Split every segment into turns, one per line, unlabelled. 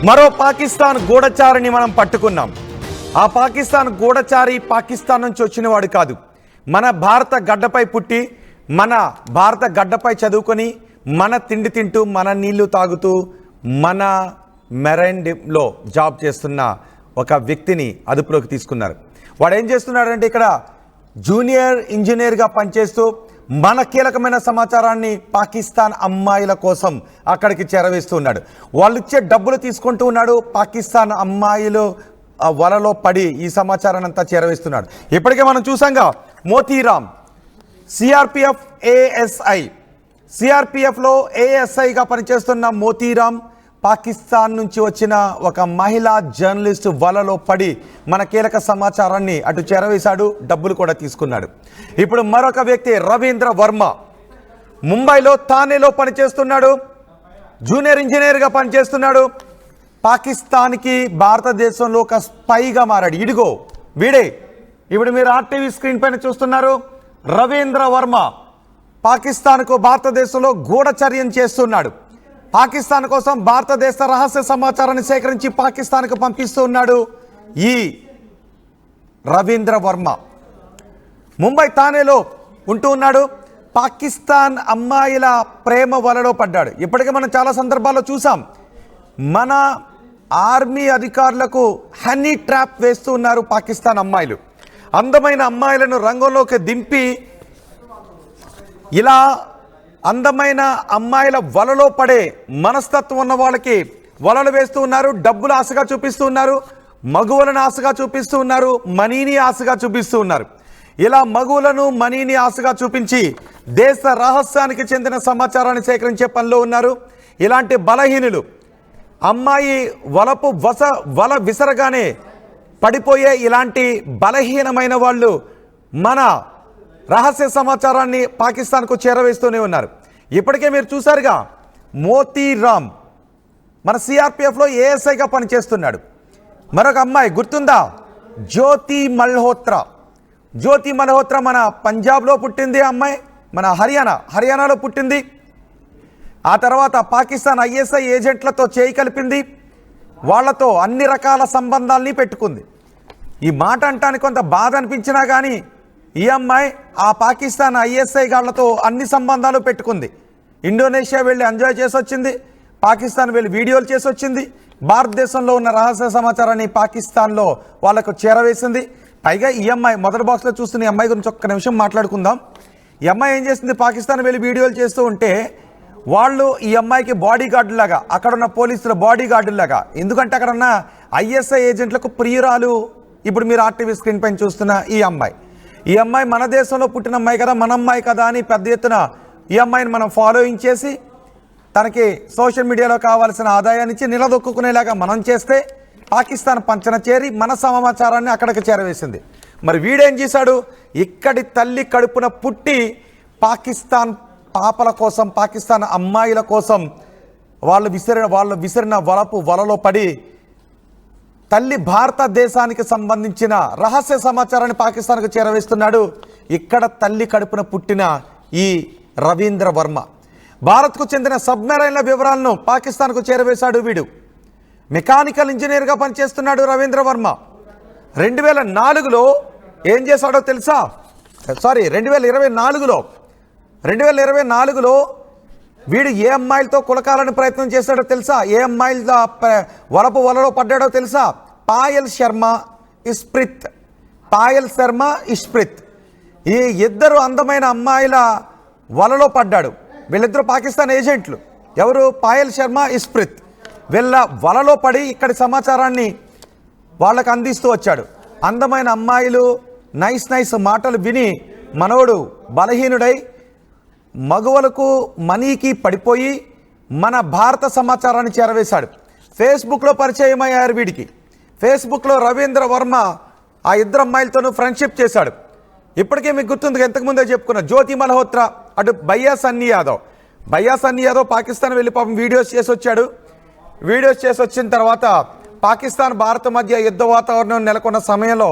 మరో పాకిస్తాన్ గూఢచారిని మనం పట్టుకున్నాం. ఆ పాకిస్తాన్ గూఢచారి పాకిస్తాన్ నుంచి వచ్చినవాడు కాదు. మన భారత గడ్డపై పుట్టి, మన భారత గడ్డపై చదువుకొని, మన తిండి తింటూ, మన నీళ్లు తాగుతూ, మన మెరైన్లో జాబ్ చేస్తున్న ఒక వ్యక్తిని అదుపులోకి తీసుకున్నారు. వాడు ఏం చేస్తున్నాడంటే ఇక్కడ జూనియర్ ఇంజనీర్గా పనిచేస్తూ మన కీలకమైన సమాచారాన్ని పాకిస్తాన్ అమ్మాయిల కోసం అక్కడికి చేరవేస్తూ ఉన్నాడు. వాళ్ళు ఇచ్చే డబ్బులు తీసుకుంటూ ఉన్నాడు. పాకిస్తాన్ అమ్మాయిలు వలలో పడి ఈ సమాచారాన్ని అంతా చేరవేస్తున్నాడు. ఇప్పటికే మనం చూసాంగా మోతీరామ్ సిఆర్పిఎఫ్ ఏఎస్ఐ, సిఆర్పిఎఫ్లో ఏఎస్ఐగా పనిచేస్తున్న మోతీరామ్ పాకిస్తాన్ నుంచి వచ్చిన ఒక మహిళా జర్నలిస్టు వలలో పడి మన కీలక సమాచారాన్ని అటు చేరవేశాడు, డబ్బులు కూడా తీసుకున్నాడు. ఇప్పుడు మరొక వ్యక్తి రవీంద్ర వర్మ ముంబైలో థానేలో పనిచేస్తున్నాడు, జూనియర్ ఇంజనీర్గా పనిచేస్తున్నాడు. పాకిస్తాన్కి భారతదేశంలో ఒక స్పైగా మారాడు. ఇడిగో వీడే, ఇప్పుడు మీరు ఆర్టీవీ స్క్రీన్ పైన చూస్తున్నారు. రవీంద్ర వర్మ పాకిస్తాన్కు భారతదేశంలో గూఢచర్యం చేస్తున్నాడు. పాకిస్తాన్ కోసం భారతదేశ రహస్య సమాచారాన్ని సేకరించి పాకిస్తాన్కు పంపిస్తూ ఉన్నాడు ఈ రవీంద్ర వర్మ. ముంబై థానేలో ఉంటూ ఉన్నాడు. పాకిస్తాన్ అమ్మాయిల ప్రేమ వలలో పడ్డాడు. ఇప్పటికే మనం చాలా సందర్భాల్లో చూసాం. మన ఆర్మీ అధికారులకు హనీ ట్రాప్ వేస్తూ ఉన్నారు పాకిస్తాన్ అమ్మాయిలు. అందమైన అమ్మాయిలను రంగంలోకి దింపి ఇలా అందమైన అమ్మాయిల వలలో పడే మనస్తత్వం ఉన్న వాళ్ళకి వలలు వేస్తూ ఉన్నారు. డబ్బులు ఆశగా చూపిస్తూ ఉన్నారు, మగువలను ఆశగా చూపిస్తూ ఉన్నారు, మనీని ఆశగా చూపిస్తూ ఉన్నారు. ఇలా మగువులను మనీని ఆశగా చూపించి దేశ రహస్యానికి చెందిన సమాచారాన్ని సేకరించే పనిలో ఉన్నారు. ఇలాంటి బలహీనులు అమ్మాయి వల విసరగానే పడిపోయే ఇలాంటి బలహీనమైన వాళ్ళు మన రహస్య సమాచారాన్ని పాకిస్తాన్కు చేరవేస్తూనే ఉన్నారు. ఇప్పటికే మీరు చూసారుగా, మోతీరామ్ మన సిఆర్పిఎఫ్లో ఏఎస్ఐగా పనిచేస్తున్నాడు. మరొక అమ్మాయి గుర్తుందా, జ్యోతి మల్హోత్రా. జ్యోతి మల్హోత్రా మన పంజాబ్లో పుట్టింది. అమ్మాయి మన హర్యానాలో పుట్టింది. ఆ తర్వాత పాకిస్తాన్ ఐఎస్ఐ ఏజెంట్లతో చేయి కలిపింది. వాళ్లతో అన్ని రకాల సంబంధాలని పెట్టుకుంది. ఈ మాట అంటానికి కొంత బాధ అనిపించినా కానీ ఈ అమ్మాయి ఆ పాకిస్తాన్ ఐఎస్ఐ గాళ్లతో అన్ని సంబంధాలు పెట్టుకుంది. ఇండోనేషియా వెళ్ళి ఎంజాయ్ చేసి వచ్చింది, పాకిస్తాన్ వెళ్ళి వీడియోలు చేసి వచ్చింది, భారతదేశంలో ఉన్న రహస్య సమాచారాన్ని పాకిస్తాన్లో వాళ్ళకు చేరవేసింది. పైగా ఈ అమ్మాయి మొదటి బాక్స్లో చూస్తున్న ఈ అమ్మాయి గురించి ఒక్క నిమిషం మాట్లాడుకుందాం. ఈ అమ్మాయి ఏం చేసింది, పాకిస్తాన్ వెళ్ళి వీడియోలు చేస్తూ ఉంటే వాళ్ళు ఈ అమ్మాయికి బాడీ గార్డులాగా, అక్కడ ఉన్న పోలీసుల బాడీ గార్డులాగా, ఎందుకంటే అక్కడ ఉన్న ఐఎస్ఐ ఏజెంట్లకు ప్రియురాలు. ఇప్పుడు మీరు ఆర్టీవీ స్క్రీన్ పైన చూస్తున్న ఈ అమ్మాయి మన దేశంలో పుట్టిన అమ్మాయి కదా, మన అమ్మాయి కదా అని పెద్ద ఎత్తున ఈ అమ్మాయిని మనం ఫాలోయింగ్ చేసి తనకి సోషల్ మీడియాలో కావాల్సిన ఆదాయాన్ని ఇచ్చి నిలదొక్కునేలాగా మనం చేస్తే పాకిస్తాన్ పంచన చేరి మన సమాచారాన్ని అక్కడికి చేరవేసింది. మరి వీడేం చేశాడు, ఇక్కడి తల్లి కడుపున పుట్టి పాకిస్తాన్ పాపల కోసం, పాకిస్తాన్ అమ్మాయిల కోసం వాళ్ళు విసిరిన వలలో పడి తల్లి భారతదేశానికి సంబంధించిన రహస్య సమాచారాన్ని పాకిస్తాన్కు చేరవేస్తున్నాడు. ఇక్కడ తల్లి కడుపున పుట్టిన ఈ రవీంద్ర వర్మ భారత్కు చెందిన సబ్మెరైన్ల వివరాలను పాకిస్తాన్కు చేరవేశాడు. వీడు మెకానికల్ ఇంజనీర్గా పనిచేస్తున్నాడు రవీంద్ర వర్మ. 2004లో ఏం చేశాడో తెలుసా, 2024లో వీడు ఏ అమ్మాయిలతో కులకాలని ప్రయత్నం చేశాడో తెలుసా, ఏ అమ్మాయిల వలలో పడ్డాడో తెలుసా, పాయల్ శర్మ ఇష్ప్రిత్. ఈ ఇద్దరు అందమైన అమ్మాయిల వలలో పడ్డాడు. వీళ్ళిద్దరు పాకిస్తాన్ ఏజెంట్లు. ఎవరు, పాయల్ శర్మ, ఇష్ప్రిత్. వీళ్ళ వలలో పడి ఇక్కడి సమాచారాన్ని వాళ్ళకు అందిస్తూ వచ్చాడు. అందమైన అమ్మాయిలు నైస్ మాటలు విని మనోడు బలహీనుడై మగువలకు మనీకి పడిపోయి మన భారత సమాచారాన్ని చేరవేశాడు. ఫేస్బుక్లో పరిచయం అయ్యారు వీడికి. ఫేస్బుక్లో రవీంద్ర వర్మ ఆ ఇద్దరు అమ్మాయిలతోనూ ఫ్రెండ్షిప్ చేశాడు. ఇప్పటికే మీకు గుర్తుంది, ఎంతకుముందే చెప్పుకున్న జ్యోతి మల్హోత్రా, అటు భయ్యా సన్నీ యాదవ్ పాకిస్తాన్ వెళ్ళి పాపం వీడియోస్ చేసి వచ్చాడు. వీడియోస్ చేసి వచ్చిన తర్వాత పాకిస్తాన్ భారత్ మధ్య యుద్ధ వాతావరణం నెలకొన్న సమయంలో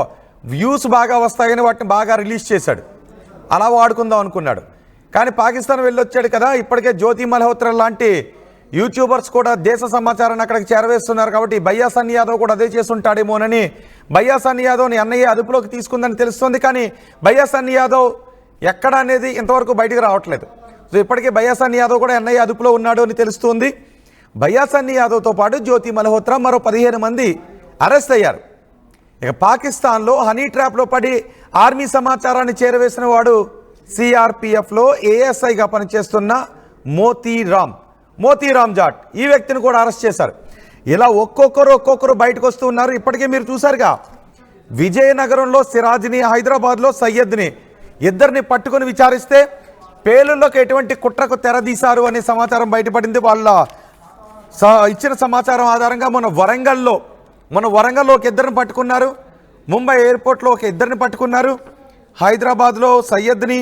వ్యూస్ బాగా వస్తాయని వాటిని బాగా రిలీజ్ చేశాడు. అలా వాడుకుందాం అనుకున్నాడు. కానీ పాకిస్తాన్ వెళ్ళొచ్చాడు కదా, ఇప్పటికే జ్యోతి మల్హోత్రా లాంటి యూట్యూబర్స్ కూడా దేశ సమాచారాన్ని అక్కడికి చేరవేస్తున్నారు. కాబట్టి భయ్యా సన్నీ యాదవ్ కూడా అదే చేస్తుంటాడేమోనని భయ్యా సన్నీ యాదవ్ని ఎన్ఐఏ అదుపులోకి తీసుకుందని తెలుస్తుంది. కానీ భయ్యా సన్నీ యాదవ్ ఎక్కడ అనేది ఇంతవరకు బయటకు రావట్లేదు. సో ఇప్పటికే భయ్యా సన్నీ యాదవ్ కూడా ఎన్ఐఏ అదుపులో ఉన్నాడు అని తెలుస్తుంది. భయ్యా సన్నీ యాదవ్తో పాటు జ్యోతి మల్హోత్రా మరో 15 మంది అరెస్ట్ అయ్యారు. ఇక పాకిస్తాన్లో హనీ ట్రాప్లో పడి ఆర్మీ సమాచారాన్ని చేరవేసిన వాడు సిఆర్పిఎఫ్లో ఏఎస్ఐగా పనిచేస్తున్న మోతీరామ్ జాట్. ఈ వ్యక్తిని కూడా అరెస్ట్ చేశారు. ఇలా ఒక్కొక్కరు బయటకు వస్తూ ఉన్నారు. ఇప్పటికే మీరు చూసారుగా, విజయనగరంలో సిరాజ్ని, హైదరాబాద్లో సయ్యద్ని, ఇద్దరిని పట్టుకొని విచారిస్తే పేలుల్లోకి ఎటువంటి కుట్రకు తెరదీశారు అనే సమాచారం బయటపడింది. వాళ్ళ ఇచ్చిన సమాచారం ఆధారంగా మన వరంగల్లో ఒక ఇద్దరిని పట్టుకున్నారు, ముంబై ఎయిర్పోర్ట్లో ఒక ఇద్దరిని పట్టుకున్నారు, హైదరాబాద్లో సయ్యద్ని,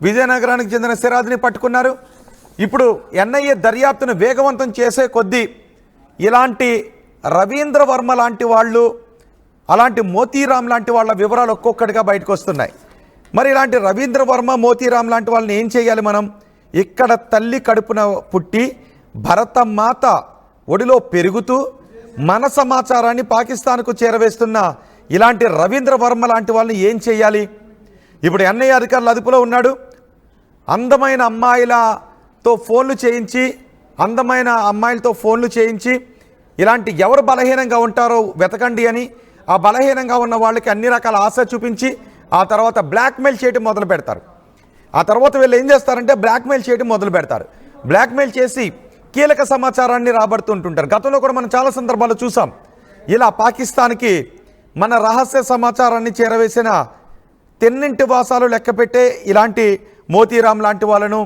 విజయనగరానికి చెందిన సిరాజ్ని పట్టుకున్నారు. ఇప్పుడు ఎన్ఐఏ దర్యాప్తును వేగవంతం చేసే కొద్దీ ఇలాంటి రవీంద్ర వర్మ లాంటి వాళ్ళు, అలాంటి మోతీరామ్ లాంటి వాళ్ళ వివరాలు ఒక్కొక్కటిగా బయటకు వస్తున్నాయి. మరి ఇలాంటి రవీంద్ర వర్మ, మోతీరామ్ లాంటి వాళ్ళని ఏం చేయాలి మనం? ఇక్కడ తల్లి కడుపున పుట్టి భరతమాత ఒడిలో పెరుగుతూ మన సమాచారాన్ని పాకిస్తాన్కు చేరవేస్తున్న ఇలాంటి రవీంద్ర వర్మ లాంటి వాళ్ళని ఏం చేయాలి? ఇప్పుడు ఎన్ఐఏ అధికారుల అదుపులో ఉన్నాడు. అందమైన అమ్మాయిలతో ఫోన్లు చేయించి ఇలాంటి ఎవరు బలహీనంగా ఉంటారో వెతకండి అని, ఆ బలహీనంగా ఉన్న వాళ్ళకి అన్ని రకాల ఆశ చూపించి ఆ తర్వాత బ్లాక్మెయిల్ చేయడం మొదలు పెడతారు. ఆ తర్వాత వీళ్ళు ఏం చేస్తారంటే బ్లాక్మెయిల్ చేయడం మొదలు పెడతారు. బ్లాక్మెయిల్ చేసి కీలక సమాచారాన్ని రాబడుతుంటుంటారు. గతంలో కూడా మనం చాలా సందర్భాలు చూసాం. ఇలా పాకిస్తాన్కి మన రహస్య సమాచారాన్ని చేరవేసిన తెన్నింటి వాసాలు లెక్కపెట్టే ఇలాంటి మోతీరామ్ లాంటి వాళ్ళను,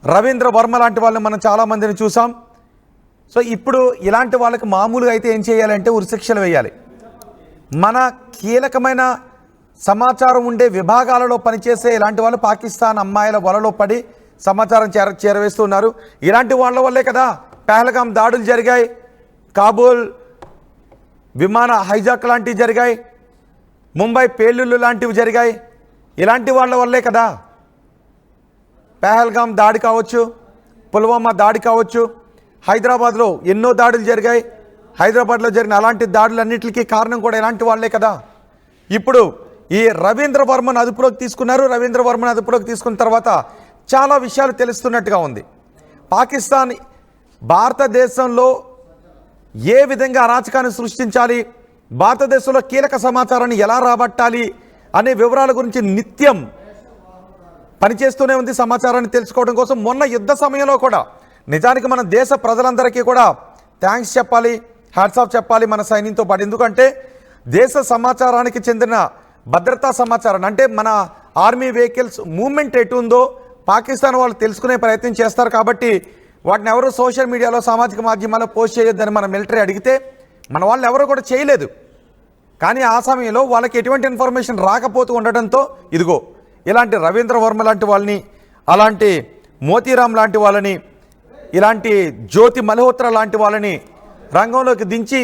రవీంద్ర వర్మ లాంటి వాళ్ళని మనం చాలామందిని చూసాం. సో ఇప్పుడు ఇలాంటి వాళ్ళకి మామూలుగా అయితే ఏం చేయాలంటే ఉరిశిక్షలు వేయాలి. మన కీలకమైన సమాచారం ఉండే విభాగాలలో పనిచేసే ఇలాంటి వాళ్ళు పాకిస్తాన్ అమ్మాయిల వలలో పడి సమాచారం చేరవేస్తున్నారు. ఇలాంటి వాళ్ళ వల్లే కదా పహల్గాం దాడులు జరిగాయి, కాబూల్ విమాన హైజాక్ లాంటివి జరిగాయి, ముంబై పేలుళ్ళు లాంటివి జరిగాయి. ఇలాంటి వాళ్ళ వల్లే కదా పహల్గాం దాడి కావచ్చు, పుల్వామా దాడి కావచ్చు, హైదరాబాద్లో ఎన్నో దాడులు జరిగాయి. హైదరాబాద్లో జరిగిన అలాంటి దాడులన్నింటికి కారణం కూడా ఇలాంటి వాళ్ళే కదా. ఇప్పుడు ఈ రవీంద్ర వర్మను అదుపులోకి తీసుకున్నారు. రవీంద్ర వర్మను అదుపులోకి తీసుకున్న తర్వాత చాలా విషయాలు తెలుస్తున్నట్టుగా ఉంది. పాకిస్తాన్ భారతదేశంలో ఏ విధంగా అరాచకాన్ని సృష్టించాలి, భారతదేశంలో కీలక సమాచారాన్ని ఎలా రాబట్టాలి అనే వివరాల గురించి నిత్యం పనిచేస్తూనే ఉంది సమాచారాన్ని తెలుసుకోవడం కోసం. మొన్న యుద్ధ సమయంలో కూడా నిజానికి మన దేశ ప్రజలందరికీ కూడా థ్యాంక్స్ చెప్పాలి, హ్యాట్స్ ఆఫ్ చెప్పాలి మన సైన్యంతో పాటు. ఎందుకంటే దేశ సమాచారానికి చెందిన భద్రతా సమాచారాన్ని, అంటే మన ఆర్మీ వెహికల్స్ మూవ్మెంట్ ఎటు ఉందో పాకిస్తాన్ వాళ్ళు తెలుసుకునే ప్రయత్నం చేస్తారు. కాబట్టి వాటిని ఎవరు సోషల్ మీడియాలో, సామాజిక మాధ్యమాల్లో పోస్ట్ చేయొద్దని మన మిలిటరీ అడిగితే మన వాళ్ళు ఎవరు కూడా చేయలేదు. కానీ ఆ సమయంలో వాళ్ళకి ఎటువంటి ఇన్ఫర్మేషన్ రాకపోతూ ఉండటంతో ఇదిగో ఇలాంటి రవీంద్ర వర్మ లాంటి వాళ్ళని, అలాంటి మోతీరామ్ లాంటి వాళ్ళని, ఇలాంటి జ్యోతి మల్హోత్రా లాంటి వాళ్ళని రంగంలోకి దించి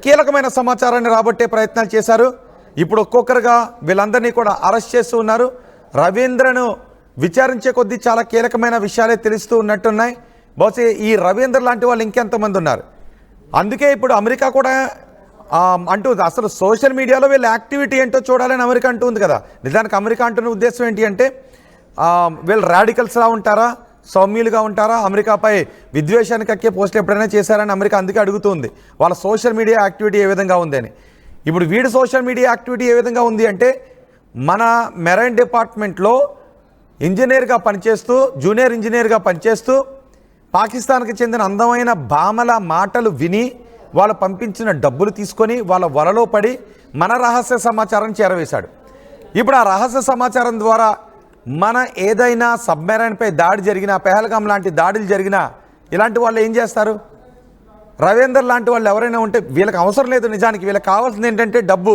కీలకమైన సమాచారాన్ని రాబట్టే ప్రయత్నాలు చేశారు. ఇప్పుడు ఒక్కొక్కరుగా వీళ్ళందరినీ కూడా అరెస్ట్ చేస్తూ ఉన్నారు. రవీంద్రను విచారించే కొద్దీ చాలా కీలకమైన విషయాలే తెలుస్తూ ఉన్నట్టున్నాయి. బహుశా ఈ రవీంద్ర లాంటి వాళ్ళు ఇంకెంతమంది ఉన్నారు. అందుకే ఇప్పుడు అమెరికా కూడా అంటుంది, అసలు సోషల్ మీడియాలో వీళ్ళ యాక్టివిటీ ఏంటో చూడాలని అమెరికా అంటుంది కదా. నిజానికి అమెరికా అంటున్న ఉద్దేశం ఏంటి అంటే వీళ్ళు రాడికల్స్లా ఉంటారా, సౌమ్యులుగా ఉంటారా, అమెరికాపై విద్వేషానికి అక్కే పోస్టులు ఎప్పుడైనా చేశారని అమెరికా అందుకే అడుగుతుంది వాళ్ళ సోషల్ మీడియా యాక్టివిటీ ఏ విధంగా ఉంది అని. ఇప్పుడు వీడి సోషల్ మీడియా యాక్టివిటీ ఏ విధంగా ఉంది అంటే మన మెరైన్ డిపార్ట్మెంట్లో ఇంజనీర్గా పనిచేస్తూ, జూనియర్ ఇంజనీర్గా పనిచేస్తూ పాకిస్తాన్కి చెందిన అందమైన భామల మాటలు విని వాళ్ళు పంపించిన డబ్బులు తీసుకొని వాళ్ళ వలలో పడి మన రహస్య సమాచారం చేరవేశాడు. ఇప్పుడు ఆ రహస్య సమాచారం ద్వారా మన ఏదైనా సబ్మెరైన్పై దాడి జరిగినా, పెహల్గాం లాంటి దాడులు జరిగినా ఇలాంటి వాళ్ళు ఏం చేస్తారు? రవీందర్ లాంటి వాళ్ళు ఎవరైనా ఉంటే వీళ్ళకి అవసరం లేదు. నిజానికి వీళ్ళకి కావాల్సింది ఏంటంటే డబ్బు,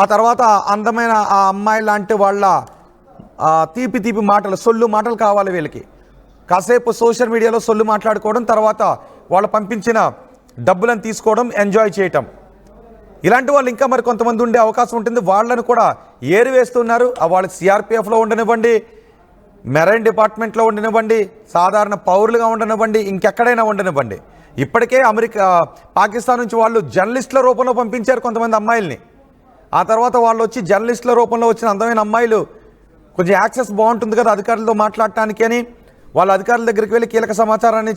ఆ తర్వాత అందమైన ఆ అమ్మాయి లాంటి వాళ్ళ తీపి తీపి మాటలు, సొల్లు మాటలు కావాలి వీళ్ళకి. కాసేపు సోషల్ మీడియాలో సొల్లు మాట్లాడుకోవడం, తర్వాత వాళ్ళు పంపించిన డబ్బులను తీసుకోవడం, ఎంజాయ్ చేయటం. ఇలాంటి వాళ్ళు ఇంకా మరి కొంతమంది ఉండే అవకాశం ఉంటుంది. వాళ్ళను కూడా ఏరివేస్తున్నారు. వాళ్ళకి సిఆర్పిఎఫ్లో ఉండనివ్వండి, మెరైన్ డిపార్ట్మెంట్లో ఉండనివ్వండి, సాధారణ పౌరులుగా ఉండనివ్వండి, ఇంకెక్కడైనా ఉండనివ్వండి, ఇప్పటికే పాకిస్తాన్ నుంచి వాళ్ళు జర్నలిస్టుల రూపంలో పంపించారు కొంతమంది అమ్మాయిల్ని. ఆ తర్వాత వాళ్ళు వచ్చి జర్నలిస్టుల రూపంలో వచ్చిన అందమైన అమ్మాయిలు కొంచెం యాక్సెస్ బాగుంటుంది కదా అధికారులతో మాట్లాడటానికి అని వాళ్ళ అధికారుల దగ్గరికి వెళ్ళి కీలక సమాచారాన్ని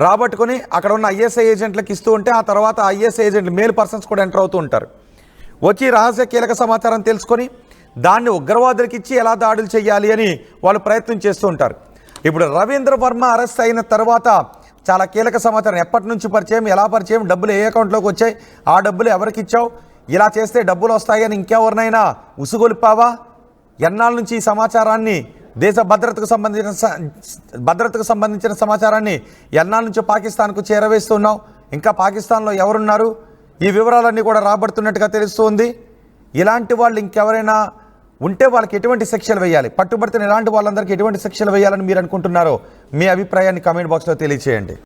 రాబట్టుకొని అక్కడ ఉన్న ఐఎస్ఐ ఏజెంట్లకు ఇస్తూ ఉంటే ఆ తర్వాత ఐఎస్ఐ ఏజెంట్లు మేల్ పర్సన్స్ కూడా ఎంటర్ అవుతూ ఉంటారు. వచ్చి రహస్య కీలక సమాచారం తెలుసుకొని దాన్ని ఉగ్రవాదులకు ఇచ్చి ఎలా దాడులు చేయాలి అని వాళ్ళు ప్రయత్నం చేస్తూ ఉంటారు. ఇప్పుడు రవీంద్ర వర్మ అరెస్ట్ అయిన తర్వాత చాలా కీలక సమాచారం ఎప్పటి నుంచి పరిచయం, ఎలా పరిచయం, డబ్బులు ఏ అకౌంట్లోకి వచ్చాయి, ఆ డబ్బులు ఎవరికి ఇచ్చావు, ఇలా చేస్తే డబ్బులు వస్తాయని ఇంకెవరినైనా ఉసుగొలిపావా, ఎన్నాళ్ళ నుంచి ఈ సమాచారాన్ని దేశ భద్రతకు సంబంధించిన సమాచారాన్ని ఎన్నాళ్ళ నుంచి పాకిస్తాన్కు చేరవేస్తున్నావు, ఇంకా పాకిస్తాన్లో ఎవరున్నారు, ఈ వివరాలన్నీ కూడా రాబడుతున్నట్టుగా తెలుస్తుంది. ఇలాంటి వాళ్ళు ఇంకెవరైనా ఉంటే వాళ్ళకి ఎటువంటి శిక్షలు వేయాలి, పట్టుబడితే ఇలాంటి వాళ్ళందరికీ ఎటువంటి శిక్షలు వేయాలని మీరు అనుకుంటున్నారో మీ అభిప్రాయాన్ని కామెంట్ బాక్స్లో తెలియజేయండి.